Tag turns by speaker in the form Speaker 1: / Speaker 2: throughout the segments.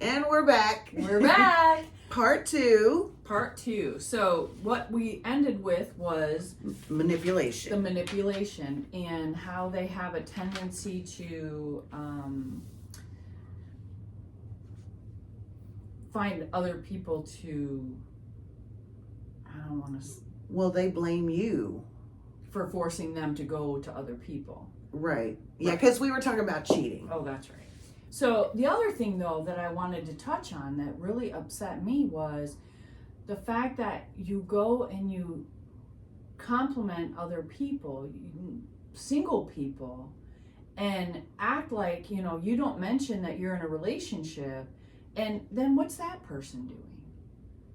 Speaker 1: And we're back.
Speaker 2: We're back.
Speaker 1: Part two.
Speaker 2: Part two. So what we ended with was
Speaker 1: Manipulation.
Speaker 2: the manipulation and how they have a tendency to find other people to, I don't want to,
Speaker 1: Well, they blame you.
Speaker 2: for forcing them to go to other people.
Speaker 1: Right. Yeah, because we were talking about cheating.
Speaker 2: Oh, that's right. So the other thing, though, that I wanted to touch on that really upset me was the fact that you go and you compliment other people, single people, and act like, you don't mention that you're in a relationship. And then what's that person doing?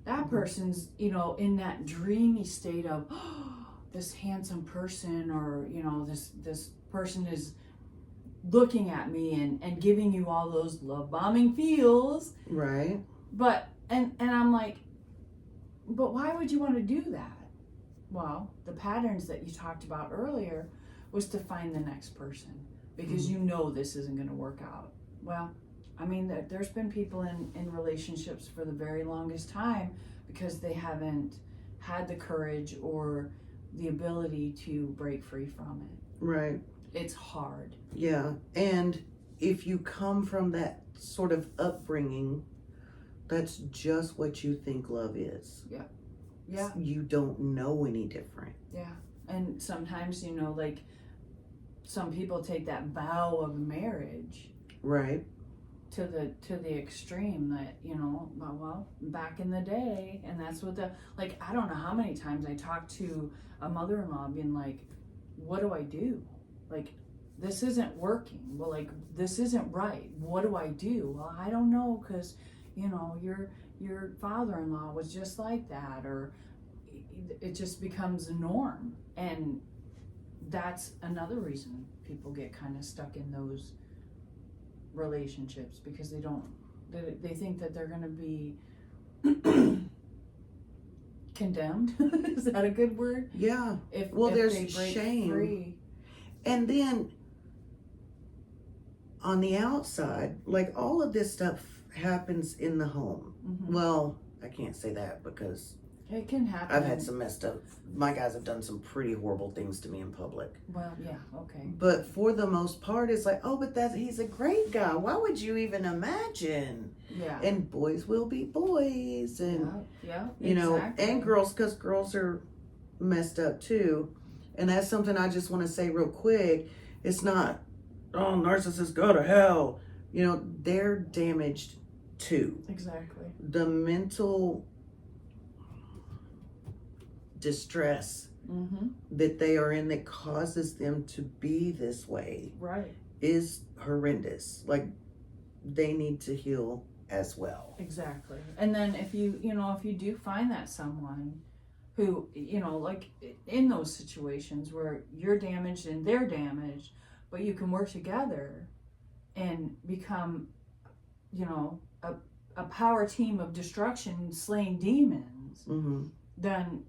Speaker 2: That person's, in that dreamy state of, oh, this handsome person, or, this person is looking at me and giving you all those love bombing feels.
Speaker 1: Right.
Speaker 2: But and I'm like, but why would you want to do that? Well, the patterns that you talked about earlier was to find the next person because you know this isn't going to work out. Well, I mean, there's been people in relationships for the very longest time because they haven't had the courage or the ability to break free from it.
Speaker 1: Right.
Speaker 2: It's hard.
Speaker 1: Yeah. And if you come from that sort of upbringing, that's just what you think love is.
Speaker 2: Yeah. Yeah.
Speaker 1: You don't know any different.
Speaker 2: Yeah. And sometimes, like some people take that vow of marriage
Speaker 1: Right.
Speaker 2: to the extreme that, well, back in the day, and that's what I don't know how many times I talked to a mother-in-law being like, what do I do? Like, this isn't working. Well, like, this isn't right. What do I do? Well, I don't know, because, your father-in-law was just like that, or it just becomes a norm. And that's another reason people get kind of stuck in those relationships, because they think that they're going to be condemned. Is that a good word?
Speaker 1: Yeah.
Speaker 2: If
Speaker 1: there's
Speaker 2: they break
Speaker 1: shame.
Speaker 2: free.
Speaker 1: And then on the outside, like, all of this stuff happens in the home.
Speaker 2: Mm-hmm.
Speaker 1: Well, I can't say that because
Speaker 2: It can happen.
Speaker 1: I've had some messed up, my guys have done some pretty horrible things to me in public.
Speaker 2: Well, yeah, okay.
Speaker 1: But for the most part, it's like, oh, but he's a great guy. Why would you even imagine?
Speaker 2: Yeah.
Speaker 1: And boys will be boys. And,
Speaker 2: yeah,
Speaker 1: exactly. And girls, because girls are messed up too. And that's something I just want to say real quick. It's not, oh, narcissists go to hell. They're damaged too.
Speaker 2: Exactly.
Speaker 1: The mental distress that they are in that causes them to be this way,
Speaker 2: right,
Speaker 1: is horrendous. Like, they need to heal as well.
Speaker 2: Exactly. And then if you do find that someone who, like in those situations where you're damaged and they're damaged, but you can work together and become, a power team of destruction, slaying demons, then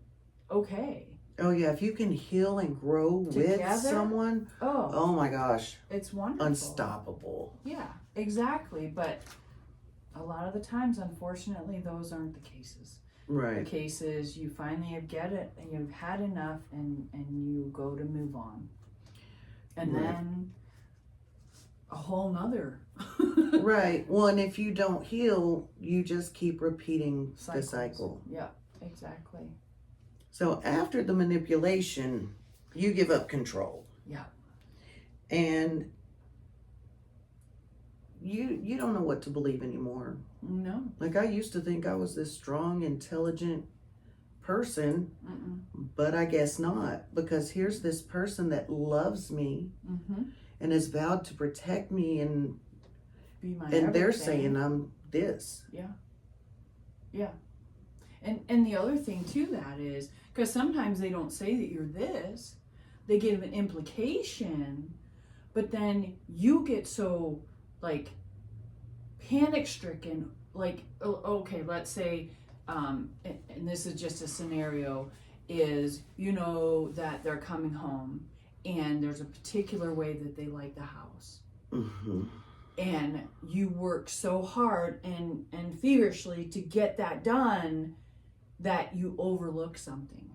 Speaker 2: okay.
Speaker 1: Oh yeah, if you can heal and grow
Speaker 2: Together?
Speaker 1: with someone, oh my gosh,
Speaker 2: it's wonderful.
Speaker 1: Unstoppable.
Speaker 2: Yeah, exactly. But a lot of the times, unfortunately, those aren't the cases.
Speaker 1: Right.
Speaker 2: The case is you finally get it and you've had enough, and you go to move on. And
Speaker 1: right.
Speaker 2: Then a whole nother.
Speaker 1: Right. Well, and if you don't heal, you just keep repeating the cycle.
Speaker 2: Yeah, exactly.
Speaker 1: So after the manipulation, you give up control.
Speaker 2: Yeah.
Speaker 1: And you don't know what to believe anymore.
Speaker 2: No.
Speaker 1: Like, I used to think I was this strong, intelligent person, but I guess not, because here's this person that loves me and has vowed to protect me, and
Speaker 2: be my
Speaker 1: and they're
Speaker 2: everything.
Speaker 1: saying I'm this.
Speaker 2: Yeah. And the other thing to that is, because sometimes they don't say that you're this, they give an implication, but then you get so, like, panic stricken, like, okay, let's say, and this is just a scenario, is that they're coming home and there's a particular way that they like the house. and you work so hard and feverishly to get that done that you overlook something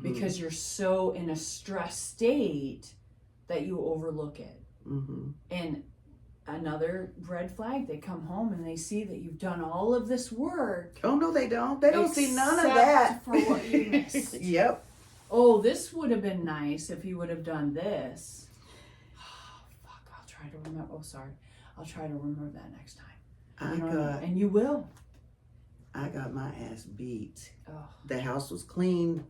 Speaker 2: because you're so in a stress state that you overlook it. And another red flag, they come home and they see that you've done all of this work.
Speaker 1: Oh no, they don't. They don't see none of that
Speaker 2: for what you missed.
Speaker 1: Yep.
Speaker 2: Oh, this would have been nice if you would have done this. Oh, fuck, I'll try to remember. Oh, sorry. I'll try to remember that next time. And you will.
Speaker 1: I got my ass beat.
Speaker 2: Oh.
Speaker 1: The house was clean.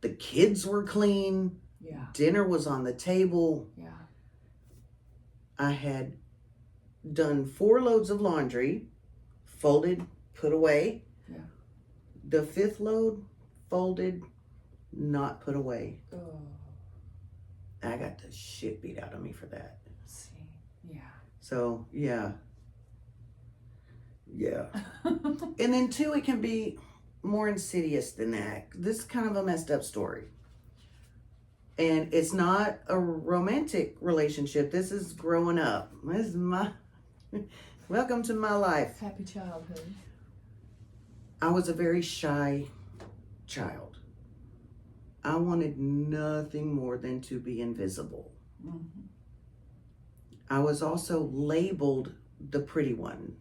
Speaker 1: The kids were clean.
Speaker 2: Yeah.
Speaker 1: Dinner was on the table.
Speaker 2: Yeah.
Speaker 1: I had done 4 loads of laundry, folded, put away.
Speaker 2: Yeah.
Speaker 1: The 5th load, folded, not put away.
Speaker 2: Oh.
Speaker 1: I got the shit beat out of me for that.
Speaker 2: See, yeah.
Speaker 1: So, yeah. Yeah. And then 2, it can be more insidious than that. This is kind of a messed up story. And it's not a romantic relationship. This is growing up. This is my... Welcome to my life.
Speaker 2: Happy childhood.
Speaker 1: I was a very shy child. I wanted nothing more than to be invisible. I was also labeled the pretty one.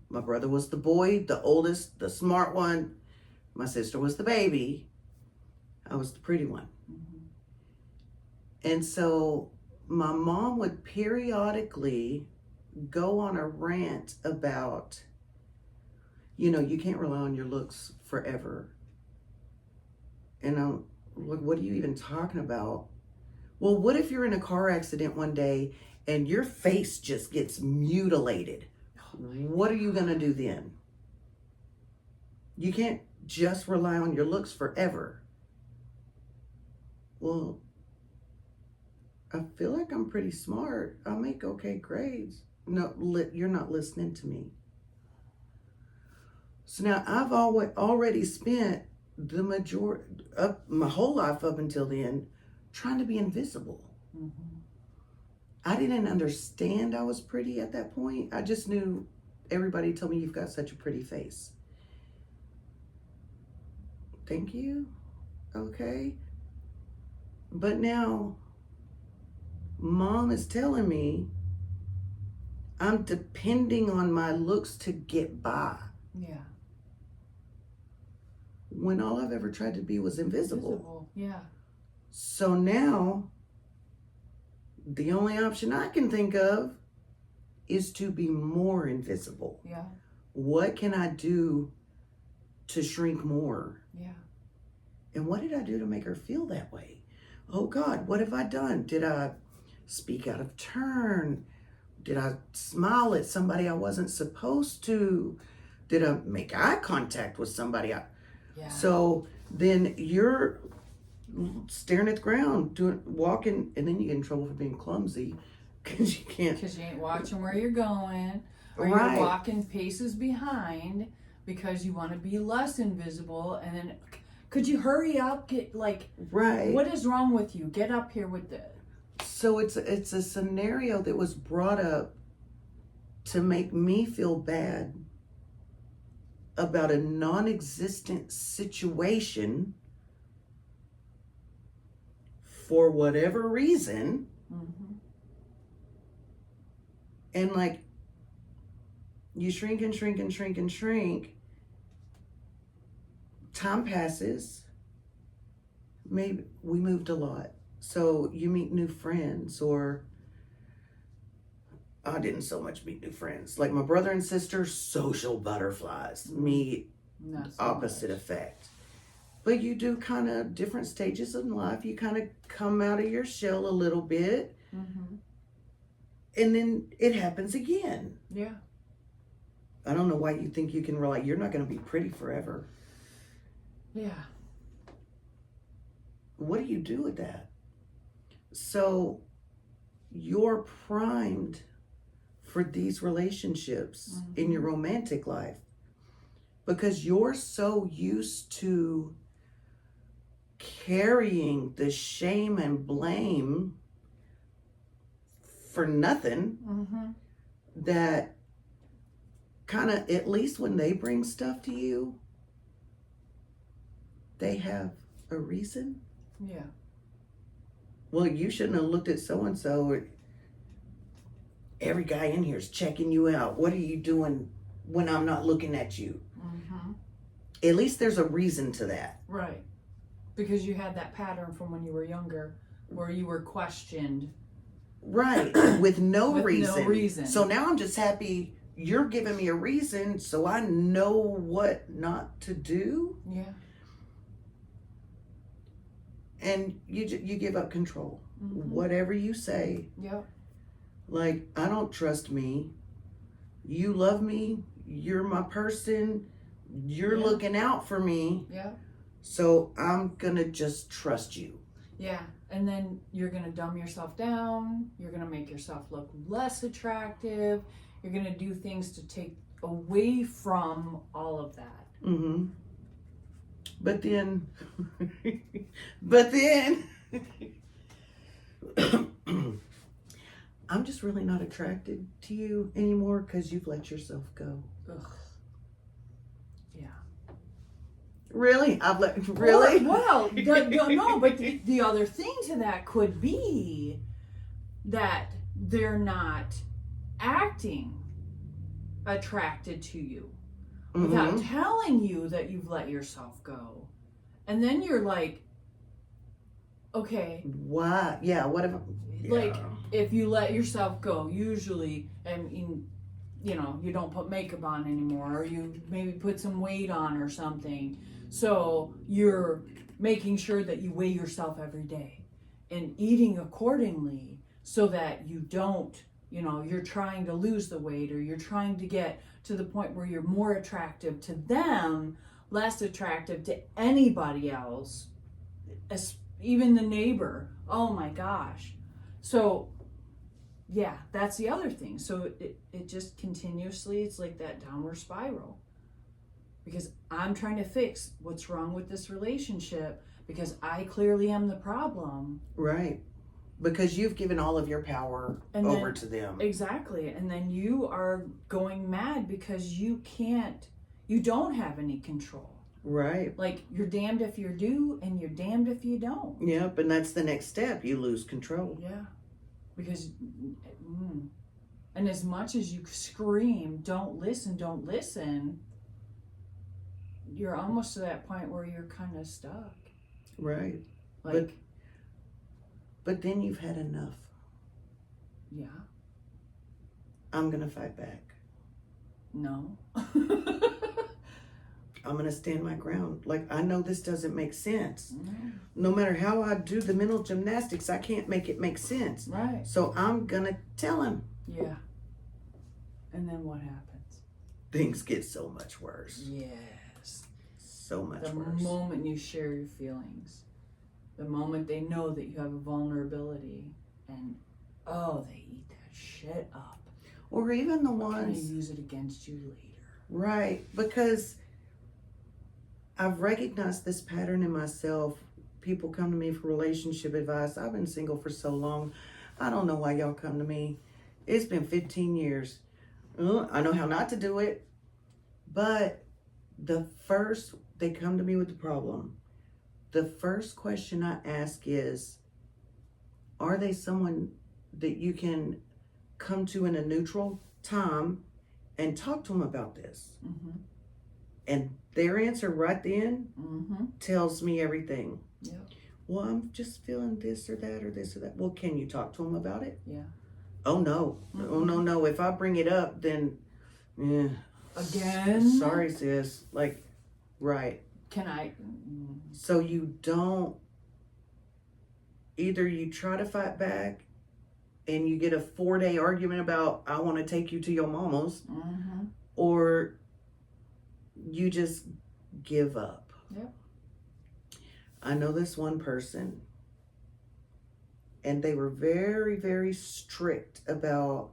Speaker 1: My brother was the boy, the oldest, the smart one. My sister was the baby. I was the pretty one. And so my mom would periodically go on a rant about, you can't rely on your looks forever. And I'm like, what are you even talking about? Well, what if you're in a car accident one day and your face just gets mutilated? What are you going to do then? You can't just rely on your looks forever. Well, I feel like I'm pretty smart. I make okay grades. No, you're not listening to me. So now I've already spent the majority of my whole life up until then trying to be invisible. I didn't understand I was pretty at that point. I just knew everybody told me you've got such a pretty face. Thank you. Okay. But now Mom is telling me I'm depending on my looks to get by.
Speaker 2: Yeah.
Speaker 1: When all I've ever tried to be was invisible.
Speaker 2: Yeah.
Speaker 1: So now, the only option I can think of is to be more invisible.
Speaker 2: Yeah.
Speaker 1: What can I do to shrink more?
Speaker 2: Yeah.
Speaker 1: And what did I do to make her feel that way? Oh God, what have I done? Did I speak out of turn? Did I smile at somebody I wasn't supposed to? Did I make eye contact with somebody?
Speaker 2: Yeah.
Speaker 1: So then you're staring at the ground, walking, and then you get in trouble for being clumsy because you can't.
Speaker 2: Because you ain't watching where you're going, or
Speaker 1: Right.
Speaker 2: you're walking paces behind because you want to be less invisible. And then, could you hurry up?
Speaker 1: Right.
Speaker 2: What is wrong with you? Get up here with the.
Speaker 1: So it's a scenario that was brought up to make me feel bad about a non-existent situation for whatever reason. And like, you shrink and shrink and shrink and shrink. Time passes. Maybe we moved a lot. So you meet new friends, or I didn't so much meet new friends. Like my brother and sister, social butterflies. Me,
Speaker 2: Not so
Speaker 1: opposite
Speaker 2: much.
Speaker 1: effect. But you do kind of different stages in life. You kind of come out of your shell a little bit. And then it happens again.
Speaker 2: Yeah.
Speaker 1: I don't know why you think you can rely. You're not going to be pretty forever.
Speaker 2: Yeah.
Speaker 1: What do you do with that? So you're primed for these relationships in your romantic life because you're so used to carrying the shame and blame for nothing that kind of, at least when they bring stuff to you, they have a reason.
Speaker 2: Yeah.
Speaker 1: Well, you shouldn't have looked at so and so. Every guy in here is checking you out. What are you doing when I'm not looking at you?
Speaker 2: Mm-hmm.
Speaker 1: At least there's a reason to that.
Speaker 2: Right. Because you had that pattern from when you were younger where you were questioned.
Speaker 1: Right. With no
Speaker 2: With
Speaker 1: reason.
Speaker 2: no reason.
Speaker 1: So now I'm just happy you're giving me a reason so I know what not to do.
Speaker 2: Yeah.
Speaker 1: And you give up control.
Speaker 2: Mm-hmm.
Speaker 1: Whatever you say.
Speaker 2: Yep.
Speaker 1: Like, I don't trust me. You love me. You're my person. You're looking out for me.
Speaker 2: Yeah.
Speaker 1: So I'm going to just trust you.
Speaker 2: Yeah. And then you're going to dumb yourself down. You're going to make yourself look less attractive. You're going to do things to take away from all of that.
Speaker 1: Mm-hmm. But then, I'm just really not attracted to you anymore because you've let yourself go.
Speaker 2: Ugh. Yeah.
Speaker 1: Really? Really?
Speaker 2: Well, no, but the other thing to that could be that they're not acting attracted to you without
Speaker 1: Mhm.
Speaker 2: telling you that you've let yourself go. And then you're like, okay,
Speaker 1: Why? Yeah, what if...
Speaker 2: like, if you let yourself go, usually, I mean, you don't put makeup on anymore, or you maybe put some weight on or something. So you're making sure that you weigh yourself every day and eating accordingly so that you don't, you're trying to lose the weight, or you're trying to get to the point where you're more attractive to them, less attractive to anybody else, even the neighbor. Oh my gosh. So yeah, that's the other thing. So it just continuously, it's like that downward spiral. Because I'm trying to fix what's wrong with this relationship because I clearly am the problem.
Speaker 1: Right. Because you've given all of your power over to them.
Speaker 2: Exactly. And then you are going mad because you don't have any control.
Speaker 1: Right.
Speaker 2: Like, you're damned if you do and you're damned if you don't.
Speaker 1: Yep, and that's the next step. You lose control.
Speaker 2: Yeah. Because, and as much as you scream, don't listen, you're almost to that point where you're kind of stuck.
Speaker 1: Right.
Speaker 2: Like,
Speaker 1: but then you've had enough.
Speaker 2: yeah.
Speaker 1: I'm going to fight back.
Speaker 2: No.
Speaker 1: I'm going to stand my ground. Like, I know this doesn't make sense.
Speaker 2: No.
Speaker 1: No matter how I do the mental gymnastics, I can't make it make sense.
Speaker 2: Right.
Speaker 1: So I'm going to tell him.
Speaker 2: Yeah. And then what happens?
Speaker 1: Things get so much worse.
Speaker 2: Yes.
Speaker 1: So much
Speaker 2: The
Speaker 1: worse.
Speaker 2: moment you share your feelings, the moment they know that you have a vulnerability, and they eat that shit up.
Speaker 1: Or even the
Speaker 2: And they
Speaker 1: ones...
Speaker 2: use it against you later.
Speaker 1: Right, because I've recognized this pattern in myself. People come to me for relationship advice. I've been single for so long. I don't know why y'all come to me. It's been 15 years. I know how not to do it. But they come to me with the problem. The first question I ask is, are they someone that you can come to in a neutral time and talk to them about this?
Speaker 2: Mm-hmm.
Speaker 1: And their answer right then tells me everything.
Speaker 2: Yeah.
Speaker 1: Well, I'm just feeling this or that or this or that. Well, can you talk to them about it?
Speaker 2: Yeah.
Speaker 1: Oh, no.
Speaker 2: Mm-hmm.
Speaker 1: Oh, no. If I bring it up, then...
Speaker 2: Again?
Speaker 1: Sorry, sis. Like, right.
Speaker 2: Can I...
Speaker 1: So you don't... Either you try to fight back and you get a 4-day argument about, I want to take you to your mama's, or you just give up.
Speaker 2: Yep.
Speaker 1: I know this one person, and they were very, very strict about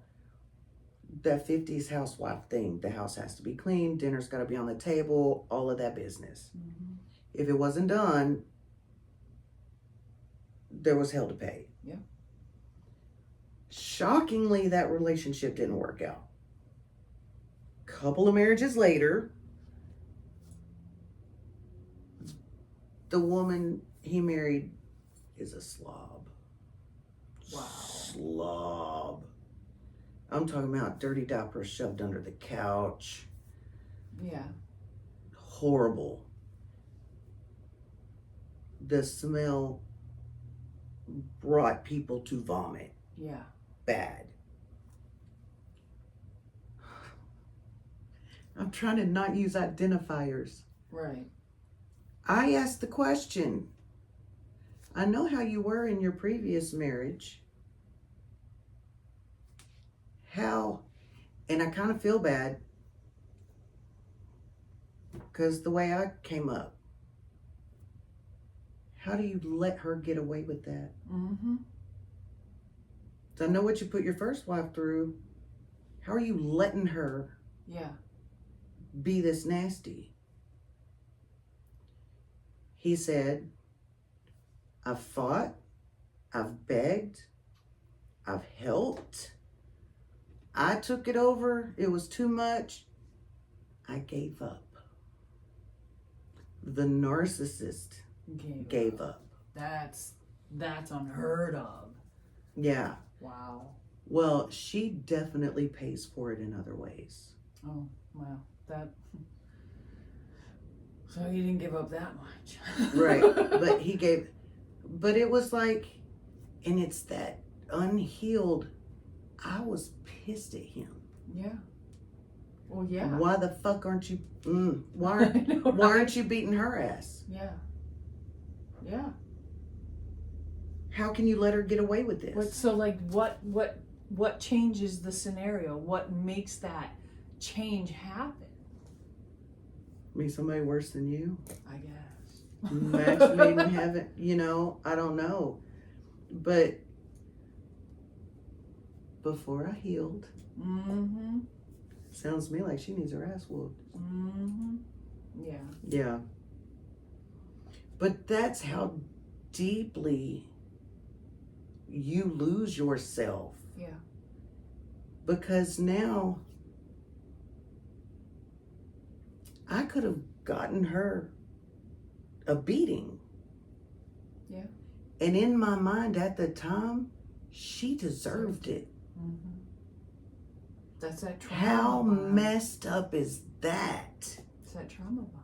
Speaker 1: that 50s housewife thing. The house has to be clean, dinner's got to be on the table, all of that business. If it wasn't done, there was hell to pay.
Speaker 2: Yeah.
Speaker 1: Shockingly, that relationship didn't work out. couple of marriages later, the woman he married is a slob.
Speaker 2: Wow.
Speaker 1: Slob. I'm talking about dirty diapers shoved under the couch.
Speaker 2: Yeah.
Speaker 1: Horrible. The smell brought people to vomit.
Speaker 2: Yeah.
Speaker 1: Bad. I'm trying to not use identifiers.
Speaker 2: Right.
Speaker 1: I asked the question. I know how you were in your previous marriage. How, and I kind of feel bad because the way I came up. How do you let her get away with that?
Speaker 2: Mm-hmm.
Speaker 1: So I know what you put your first wife through. How are you letting her
Speaker 2: Yeah.
Speaker 1: be this nasty? He said, I've fought, I've begged, I've helped. I took it over. It was too much. I gave up. The narcissist gave up.
Speaker 2: That's unheard of.
Speaker 1: Yeah.
Speaker 2: Wow.
Speaker 1: Well, she definitely pays for it in other ways.
Speaker 2: Oh, wow. That. So he didn't give up that much.
Speaker 1: Right. But he gave, but it was like, and it's that unhealed, I was pissed at him.
Speaker 2: Yeah. Well, yeah.
Speaker 1: Why the fuck aren't you, why
Speaker 2: I
Speaker 1: aren't,
Speaker 2: know,
Speaker 1: why
Speaker 2: right?
Speaker 1: aren't you beating her ass?
Speaker 2: Yeah. Yeah.
Speaker 1: How can you let her get away with this?
Speaker 2: So like what changes the scenario? What makes that change happen?
Speaker 1: Be somebody worse than you?
Speaker 2: I guess.
Speaker 1: Match made in heaven, I don't know. But before I healed,
Speaker 2: Mm-hmm.
Speaker 1: sounds to me like she needs her ass whooped.
Speaker 2: Mm-hmm. Yeah.
Speaker 1: Yeah. But that's how deeply you lose yourself.
Speaker 2: Yeah.
Speaker 1: Because now I could have gotten her a beating.
Speaker 2: Yeah.
Speaker 1: And in my mind at the time, she deserved it.
Speaker 2: Mm-hmm. That's that trauma
Speaker 1: How
Speaker 2: bond.
Speaker 1: messed up is that?
Speaker 2: It's that trauma bond.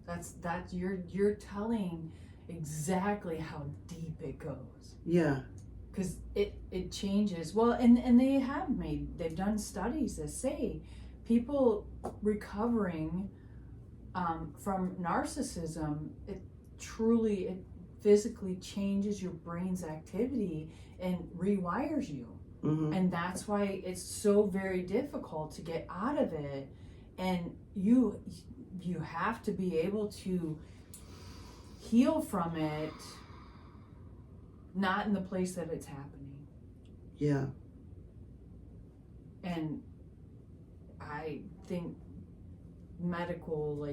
Speaker 2: That's you're telling exactly how deep it goes.
Speaker 1: Yeah.
Speaker 2: Because it changes. Well, and they've done studies that say people recovering from narcissism, it physically changes your brain's activity and rewires you.
Speaker 1: Mm-hmm.
Speaker 2: And that's why it's so very difficult to get out of it. And you have to be able to heal from it, not in the place that it's happening.
Speaker 1: Yeah.
Speaker 2: And I think medical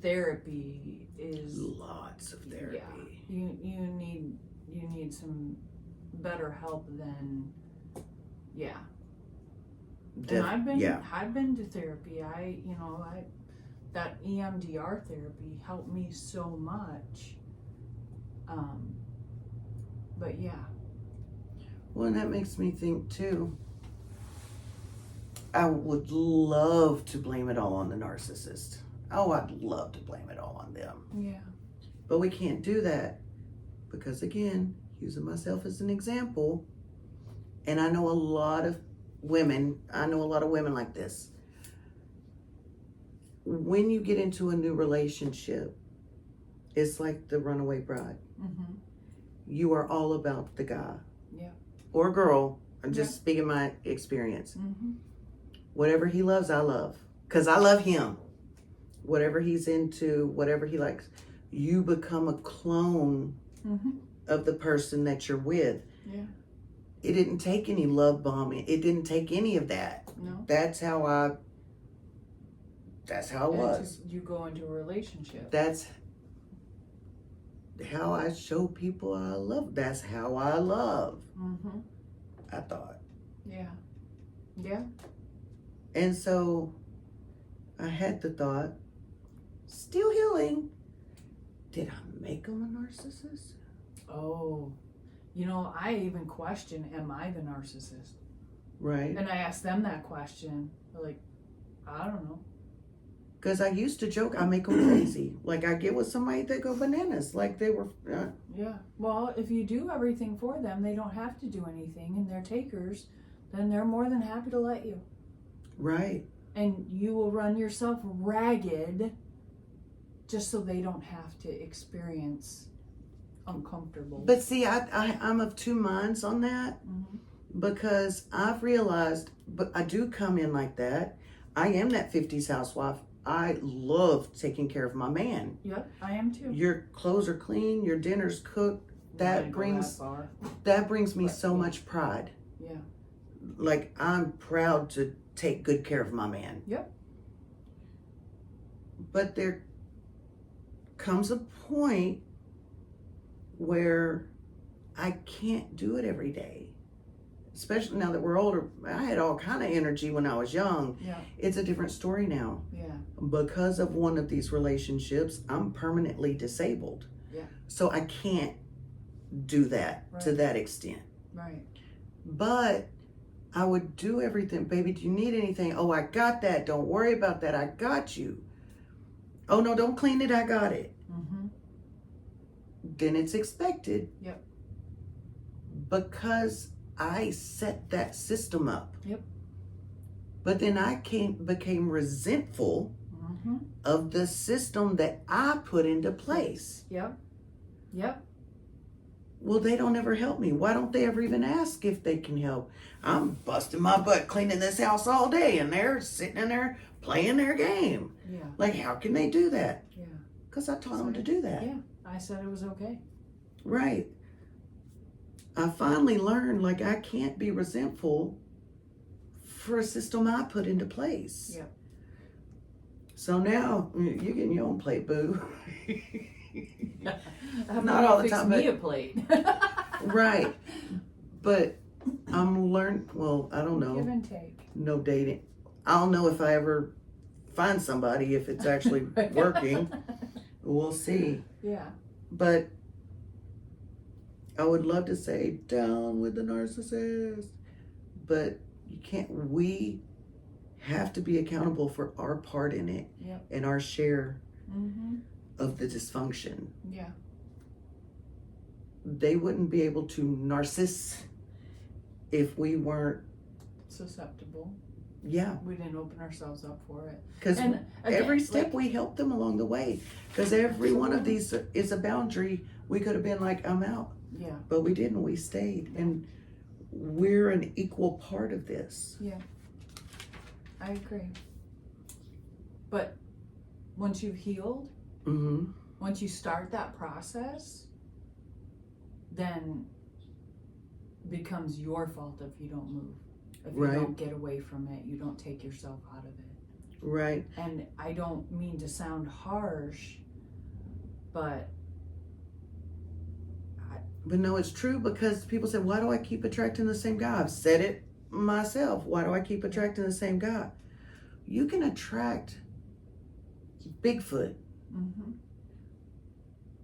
Speaker 2: therapy is
Speaker 1: Lots of therapy.
Speaker 2: Yeah, you need some better help than and I've been to therapy. That EMDR therapy helped me so much. But yeah.
Speaker 1: Well, and that makes me think too. I would love to blame it all on the narcissist. Oh, I'd love to blame it all on them.
Speaker 2: Yeah.
Speaker 1: But we can't do that because, again, using myself as an example, and I know a lot of women like this. When you get into a new relationship, it's like the runaway bride.
Speaker 2: Mm-hmm.
Speaker 1: You are all about the guy.
Speaker 2: Yeah.
Speaker 1: Or girl. I'm just speaking my experience.
Speaker 2: Mm-hmm.
Speaker 1: Whatever he loves, I love. Because I love him. Whatever he's into, whatever he likes. You become a clone
Speaker 2: Mm-hmm.
Speaker 1: of the person that you're with.
Speaker 2: Yeah.
Speaker 1: It didn't take any love bombing. It didn't take any of that.
Speaker 2: No.
Speaker 1: That's how it was.
Speaker 2: Just, you go into a relationship.
Speaker 1: That's how I show people I love. That's how I love.
Speaker 2: Mm-hmm.
Speaker 1: I thought.
Speaker 2: Yeah. Yeah.
Speaker 1: And so I had the thought, still healing. Did I make them a narcissist?
Speaker 2: Oh, I even question, am I the narcissist?
Speaker 1: Right.
Speaker 2: And I ask them that question. They're like, I don't know.
Speaker 1: Because I used to joke, I make them crazy. Like, I get with somebody that go bananas. Like, they were...
Speaker 2: Yeah. Well, if you do everything for them, they don't have to do anything, and they're takers, then they're more than happy to let you.
Speaker 1: Right.
Speaker 2: And you will run yourself ragged just so they don't have to experience uncomfortable.
Speaker 1: But see, I'm of two minds on that.
Speaker 2: Mm-hmm.
Speaker 1: Because I've realized, but I do come in like that. I am that 50s housewife. I love taking care of my man.
Speaker 2: Yep, I am too.
Speaker 1: Your clothes are clean, your dinner's cooked. That brings me so much pride.
Speaker 2: Yeah.
Speaker 1: Like, I'm proud to take good care of my man.
Speaker 2: Yep.
Speaker 1: But there comes a point where I can't do it every day. Especially now that we're older. I had all kind of energy when I was young.
Speaker 2: Yeah.
Speaker 1: It's a different story now.
Speaker 2: Yeah.
Speaker 1: Because of one of these relationships, I'm permanently disabled.
Speaker 2: Yeah.
Speaker 1: So I can't do that to that extent.
Speaker 2: Right.
Speaker 1: But I would do everything. Baby, do you need anything? Oh, I got that. Don't worry about that. I got you. Oh, no, don't clean it. I got it.
Speaker 2: Mm-hmm.
Speaker 1: Then it's expected.
Speaker 2: Yep.
Speaker 1: Because I set that system up.
Speaker 2: Yep.
Speaker 1: But then I became resentful of the system that I put into place.
Speaker 2: Yep. Yep.
Speaker 1: Well, they don't ever help me. Why don't they ever even ask if they can help? I'm busting my butt cleaning this house all day, and they're sitting in there playing their game.
Speaker 2: Yeah.
Speaker 1: Like, how can they do that?
Speaker 2: Yeah.
Speaker 1: Because I taught them to do that.
Speaker 2: Yeah. I said it was okay.
Speaker 1: Right. I finally learned, like, I can't be resentful for a system I put into place.
Speaker 2: Yeah.
Speaker 1: So now, you're getting your own plate, boo.
Speaker 2: Not all the time. Me a plate.
Speaker 1: Right. But I'm learning, well, I don't know.
Speaker 2: Give and take.
Speaker 1: No dating. I'll know if I ever find somebody, if it's actually working. We'll see.
Speaker 2: Yeah.
Speaker 1: But I would love to say, down with the narcissist. But you can't. We have to be accountable for our part in it.
Speaker 2: Yep.
Speaker 1: And our share
Speaker 2: Mm-hmm.
Speaker 1: of the dysfunction.
Speaker 2: Yeah.
Speaker 1: They wouldn't be able to narciss if we weren't.
Speaker 2: Susceptible.
Speaker 1: Yeah.
Speaker 2: We didn't open ourselves up for it.
Speaker 1: Because every step we helped them along the way. Because every one of these is a boundary. We could have been like, I'm out.
Speaker 2: Yeah.
Speaker 1: But we didn't. We stayed. And we're an equal part of this.
Speaker 2: Yeah. I agree. But once you've healed,
Speaker 1: Mm-hmm.
Speaker 2: once you start that process, then becomes your fault if you don't move. If you don't get away from it, you don't take yourself out of it.
Speaker 1: Right.
Speaker 2: And I don't mean to sound harsh, but
Speaker 1: no, it's true, because people say, why do I keep attracting the same guy? I've said it myself. Why do I keep attracting the same guy? You can attract Bigfoot.
Speaker 2: mm-hmm.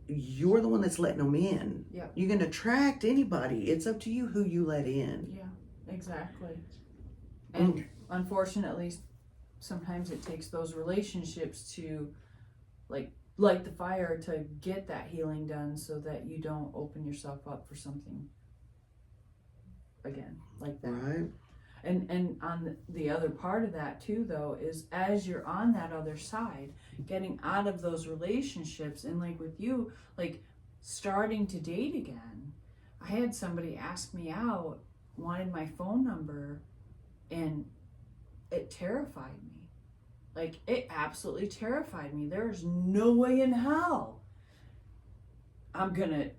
Speaker 1: You're the one that's letting them in.
Speaker 2: Yep.
Speaker 1: You can attract anybody. It's up to you who you let in.
Speaker 2: Yeah, exactly. And unfortunately, sometimes it takes those relationships to light the fire to get that healing done, so that you don't open yourself up for something again like that.
Speaker 1: Right.
Speaker 2: And on the other part of that too, though, is as you're on that other side, getting out of those relationships, and like with you, like starting to date again. I had somebody ask me out, wanted my phone number, and it terrified me. Like, it absolutely terrified me. There's no way in hell I'm gonna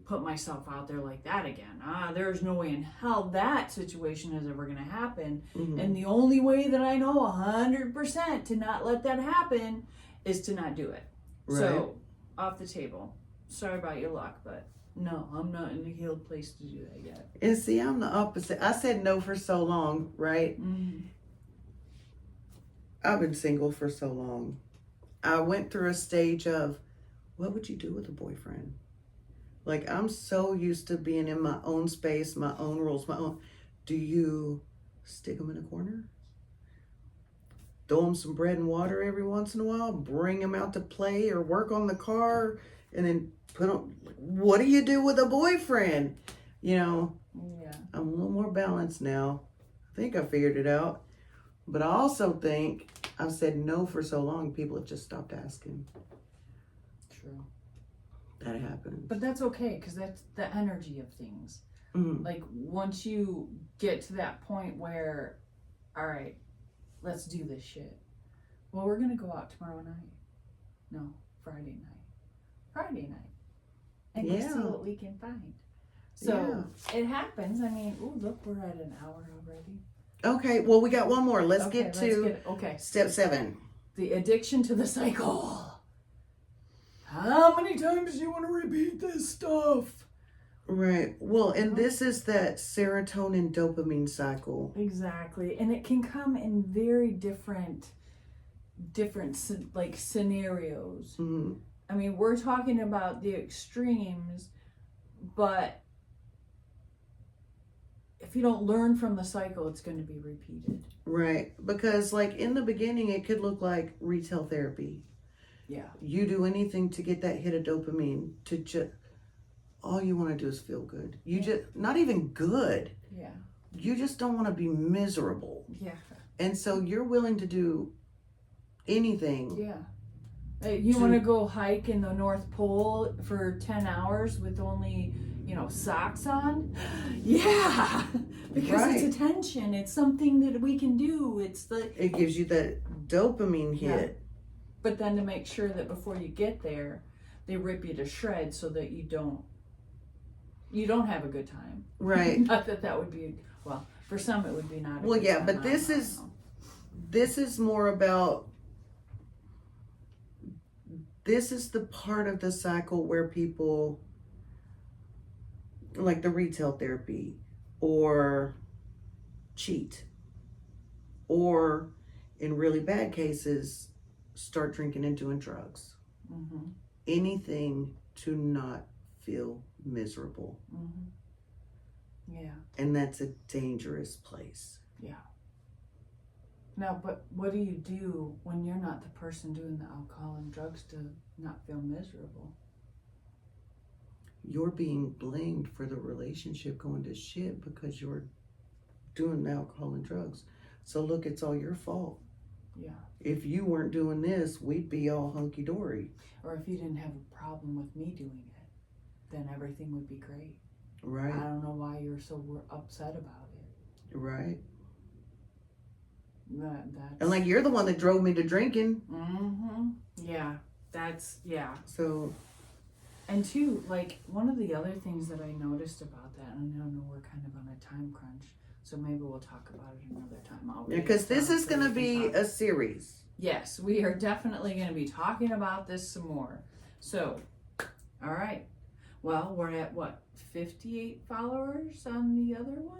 Speaker 2: put myself out there like that again. There's no way in hell that situation is ever gonna happen.
Speaker 1: Mm-hmm.
Speaker 2: And the only way that I know 100% to not let that happen is to not do it.
Speaker 1: Right.
Speaker 2: So, off the table. Sorry about your luck, but no, I'm not in a healed place to do that yet.
Speaker 1: And see, I'm the opposite. I said no for so long, right?
Speaker 2: Mm-hmm.
Speaker 1: I've been single for so long. I went through a stage of, what would you do with a boyfriend? Like, I'm so used to being in my own space, my own rules, my own. Do you stick them in a corner? Throw them some bread and water every once in a while? Bring them out to play or work on the car? And then put them. What do you do with a boyfriend? You know,
Speaker 2: Yeah.
Speaker 1: I'm a little more balanced now. I think I figured it out. But I also think I've said no for so long, people have just stopped asking.
Speaker 2: True.
Speaker 1: That happens.
Speaker 2: But that's okay, because that's the energy of things.
Speaker 1: Mm.
Speaker 2: Like, once you get to that point where, all right, let's do this shit. Well, we're going to go out tomorrow night. No, Friday night. Friday night. And go see
Speaker 1: Yeah.
Speaker 2: what we can find. So, it happens. I mean, ooh, look, we're at an hour already.
Speaker 1: Okay, well, we got one more. Let's
Speaker 2: Okay,
Speaker 1: get to
Speaker 2: okay.
Speaker 1: step 7.
Speaker 2: The addiction to the cycle. How many times do you want to repeat this stuff?
Speaker 1: Right. Well, and this is that serotonin dopamine cycle.
Speaker 2: Exactly. And it can come in very different like scenarios.
Speaker 1: Mm.
Speaker 2: I mean, we're talking about the extremes, but if you don't learn from the cycle, it's going to be repeated.
Speaker 1: Right. Because, like, in the beginning, it could look like retail therapy.
Speaker 2: Yeah.
Speaker 1: You do anything to get that hit of dopamine to just, all you want to do is feel good. You just, not even good.
Speaker 2: Yeah.
Speaker 1: You just don't want to be miserable.
Speaker 2: Yeah.
Speaker 1: And so you're willing to do anything.
Speaker 2: Yeah. You want to go hike in the North Pole for 10 hours with only, socks on? Yeah. Because it's attention. It's something that we can do.
Speaker 1: It gives you that dopamine hit.
Speaker 2: Yeah. But then to make sure that before you get there, they rip you to shreds so that you don't have a good time.
Speaker 1: Right.
Speaker 2: Not that would be, well, for some it would be not a good
Speaker 1: yeah,
Speaker 2: time.
Speaker 1: but this is more about, this is the part of the cycle where people, like the retail therapy, or cheat, or in really bad cases, start drinking and doing drugs.
Speaker 2: Mm-hmm.
Speaker 1: Anything to not feel miserable.
Speaker 2: Mm-hmm. Yeah.
Speaker 1: And that's a dangerous place.
Speaker 2: Yeah. Now, but what do you do when you're not the person doing the alcohol and drugs to not feel miserable?
Speaker 1: You're being blamed for the relationship going to shit because you're doing the alcohol and drugs. So look, it's all your fault.
Speaker 2: Yeah.
Speaker 1: If you weren't doing this, we'd be all hunky-dory.
Speaker 2: Or if you didn't have a problem with me doing it, then everything would be great.
Speaker 1: Right.
Speaker 2: I don't know why you're so upset about it.
Speaker 1: Right.
Speaker 2: That's...
Speaker 1: And like, you're the one that drove me to drinking.
Speaker 2: Mm-hmm. Yeah. Yeah.
Speaker 1: So.
Speaker 2: And two, like, one of the other things that I noticed about that, and I know we're kind of on a time crunch, so maybe we'll talk about it another time.
Speaker 1: Because this is going to be a series.
Speaker 2: Yes, we are definitely going to be talking about this some more. So, all right. Well, we're at 58 followers on the other one?